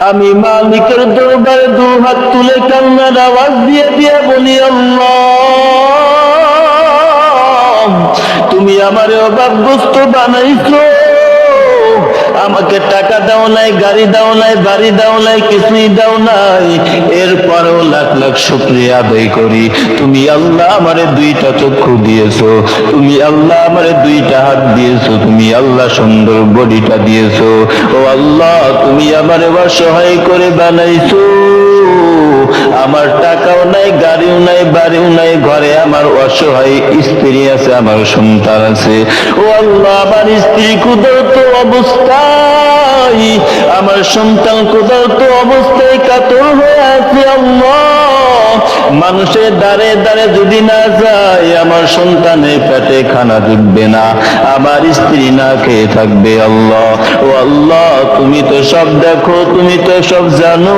আমি মালিকের দরবারে দু হাত তুলে কান্নার আওয়াজ দিয়ে দিয়ে বলি, আল্লাহ, তুমি আমারে অভাবগ্রস্ত বানাইছো। আমাকে টাকা দাও নাই, গাড়ি দাও নাই, বাড়ি দাও নাই, কিছুই দাও নাই। এরপরেও লাখ লাখ শুকরিয়া আদায় করি। তুমি আল্লাহ আমারে দুইটা চক্ষু দিয়েছো, তুমি আল্লাহ আমারে দুইটা হাত দিয়েছো, তুমি আল্লাহ সুন্দর বডিটা দিয়েছো। ও আল্লাহ, তুমি আমারে অসহায় করে বানাইছো। আমার টাকাও নাই, গাড়িও নাই, বাড়িও নাই, ঘরে আমার অসহায় স্ত্রী আছে, আমার সন্তান আছে। ও আল্লাহ, আমার স্ত্রী ক্ষুধার্ত অবস্থায়, আমার সন্তান ক্ষুধার্ত অবস্থায় কাতর হয়ে আছে। আল্লাহ, মানুষের দ্বারে দ্বারে যদি না যায়, আমার সন্তানের পেটে খানা ঢুকবে না, আমার স্ত্রী না খেয়ে থাকবে। আল্লাহ, ও আল্লাহ, তুমি তো সব দেখো, তুমি তো সব জানো।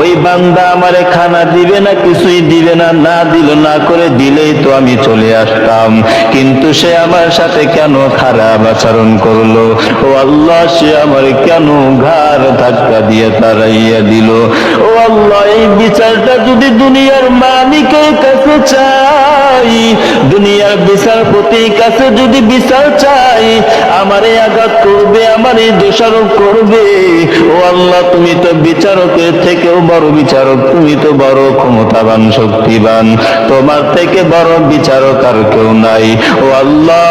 ওই বান্দা আমারে খানা দিবে না, কিছুই দিবে না, না দিল, না করে দিলেই তো আমি চলে আসতাম, কিন্তু সে আমার সাথে কেন খারাপ আচরণ করলো? ও আল্লাহ, সে আমার কেন ঘাড় ধাক্কা দিয়ে তাড়াইয়া দিল? ও আল্লাহ, এই বিচারটা যদি দুনিয়ার মালিকের কাছে চাই, দুনিয়ার বিচারপতির কাছে যদি বিচার চাই, আমারে আঘাত করবে, আমারে দোষারোপ করবে। ও আল্লাহ, তুমি তো বিচারকের থেকেও বড় বিচারক, তুমি তো বড় ক্ষমতাবান, শক্তিবান, তোমার থেকে বড় বিচারক আর কেউ নাই। ও আল্লাহ,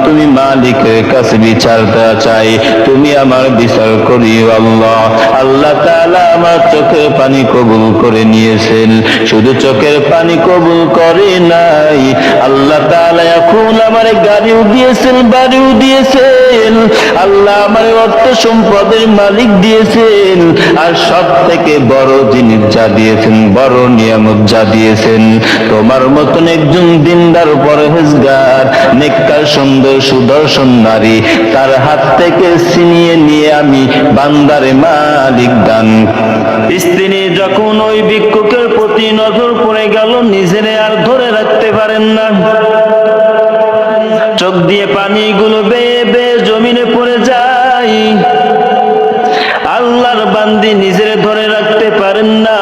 তুমি মালিকের কাছে বিচারটা চাই, তুমি আমার বিচার করিও। আল্লাহ, আল্লাহ তাআলা আমার চোখের পানি কবুল করে নিয়েছেন, শুধু চোখের পানি কবুল করে নাই, আল্লাহ তাআলা এখন আমার গাড়িও দিয়েছেন, বাড়িও দিয়েছেন। আল্লাহ আমার অর্থ সম্পদের মালিক দিয়েছেন, আর সব থেকে বড় জিনিস যা দিয়েছেন, বড় নিয়ামত যা দিয়েছেন, তোমার মতন একজন দিনদার পরহেজগার নেককার সুন্দর সুদর্শন নারী, তার হাত থেকে ছিনিয়ে নিয়ে আমি বান্দারে মালিক দান। স্ত্রী যখন ওই ভিক্ষুকের প্রতি নজর পড়ে গেল, নিজেরে আর ধরে রাখতে পারেন না, চোখ দিয়ে পানিগুলো বেয়ে বেয়ে জমিনে পড়ে যায়। আল্লাহর বান্দি নিজের ধরে রাখতে পারেন না।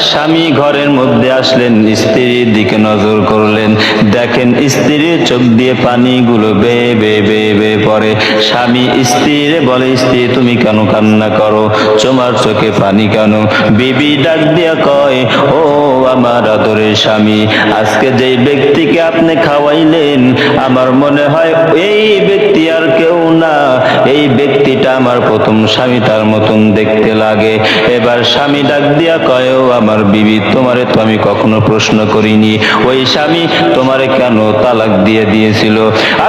স্বামী ঘরের মধ্যে আসলেন, স্ত্রীর দিকে নজর করলেন, দেখেন স্ত্রীর চোখ দিয়ে পানিগুলো বেয়ে বেয়ে বেয়ে বেয়ে পড়ে। স্বামী স্ত্রীরে বলে, স্ত্রী তুমি কেন কান্না করো, তোমার চোখে পানি কেন? বিবি ডাক দিয়া কয়, ও আমার আদরের স্বামী, আজকে যেই ব্যক্তিকে আপনি খাওয়াইলেন, আমার মনে হয় এই ব্যক্তি আর কেউ না, এই ব্যক্তিটা আমার প্রথম স্বামী, তার মতন দেখতে লাগে। এবার স্বামী ডাক দিয়া কয়, ও আমার বিবি, তোমারে তো আমি কখনো প্রশ্ন করিনি, ওই স্বামী তোমারে কেন তালাক দিয়ে দিয়েছিল?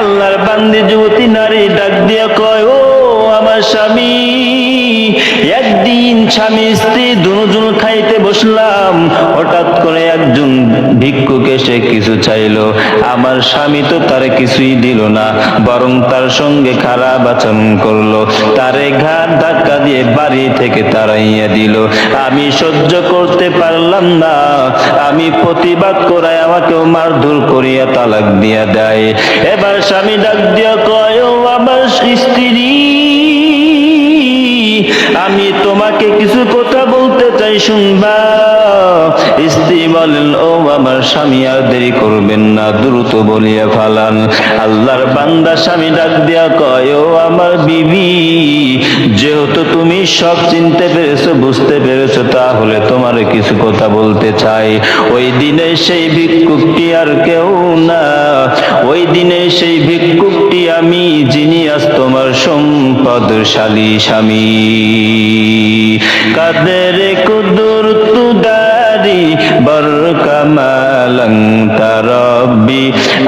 আল্লাহর বান্দি যুবতী নারী ডাক দিয়া কয়, ও আমার স্বামী, একদিন স্বামী স্ত্রী দুজন খাইতে বসলাম, হঠাৎ করে একজন ভিক্ষুক এসে কিছু চাইলো, আমার স্বামী তো তারে কিছুই দিল না, বরং তার সঙ্গে খারাপ আচরণ করলো, তারে ঘাড় ধাক্কা দিয়ে বাড়ি থেকে তাড়াইয়া দিল। আমি সহ্য করতে পারলাম না, আমি প্রতিবাদ করায় আমাকেও মারধর করিয়া তালাক দিয়া দেয়। এবার স্বামী ডাক দিয়া কয়, ও আমার স্ত্রী, আমি তোমাকে কিছু কথা বলতে চাই, শুনবা? স্ত্রী বলেন, ও আমার স্বামী, আর দেরি করবেন না, দ্রুত বলিয়া ফালান। আল্লাহর বান্দা স্বামী ডাক দিয়া কয়, ও আমার বিবি, যেহেতু তুমি সব চিনতে পেরেছো, বুঝতে পেরেছো, তাহলে তোমার কিছু কথা বলতে চাই। ওই দিনে সেই ভিক্ষুকটি আর কেউ না, ওই দিনে সেই ভিক্ষুকটি আমি, যিনি আজ তোমার সম্পদশালী স্বামী। কাদের কুদুর তুদারি বর কামালং তারব্বি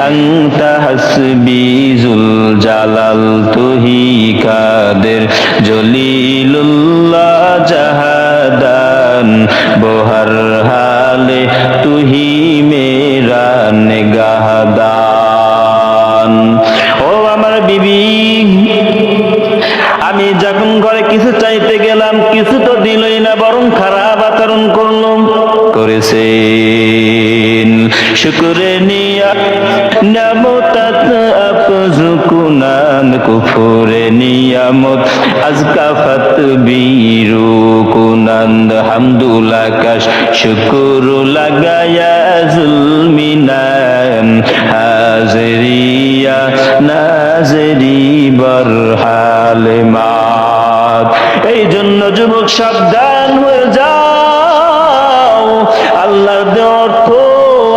আংতা হাসবি জুল জালাল, তুহি কাদের জলিলুল্লাহ জাহাদান, বহর হালে তুহি মেরা নিগাহদান। ও আমার বিবি, আমি যখন ঘরে কিছু চাইতে গেলাম, কিছু তো দিলই না, বরং খারাপ আচরণ করেছেন। শুকরে নিয়া নামতাত আফজু কুনান, কুফরে নিয়া নিয়ামত আজকা ফাতবিরু কুনন্দ হামদুল্লাহ কাশ শুকুরু লাগায়া জুলমিনান হাজরিয়া নাজরি বরহালে মাত। এই জন্য যুবক সাবধান হয়ে যাও, আল্লাহর দেওয়া অর্থ,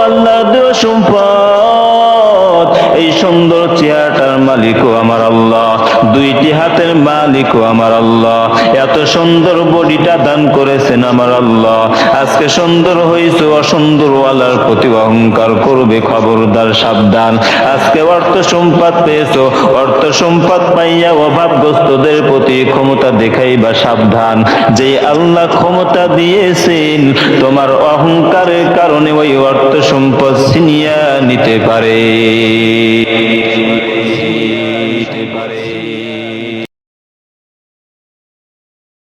আল্লাহর দেওয়া সম্পদ, এই সুন্দর চেয়ারটার মালিকও আমার আল্লাহ, দুইটি হাতের মালিকও আমার আল্লাহ, এত সুন্দর বডিটা দান করেছেন আমার আল্লাহ। আজকে সুন্দর হয়েছে, অসুন্দর ওয়ালার প্রতি অহংকার করবে, খবরদার সাবধান। আজকে অর্থ সম্পদ পেয়েছো, অর্থ সম্পদ পাইয়া অভাবগ্রস্তদের প্রতি ক্ষমতা দেখাইবা সাবধান। যে আল্লাহ ক্ষমতা দিয়েছেন, তোমার অহংকারের কারণে ওই অর্থ সম্পদ ছিনিয়া নিতে পারে।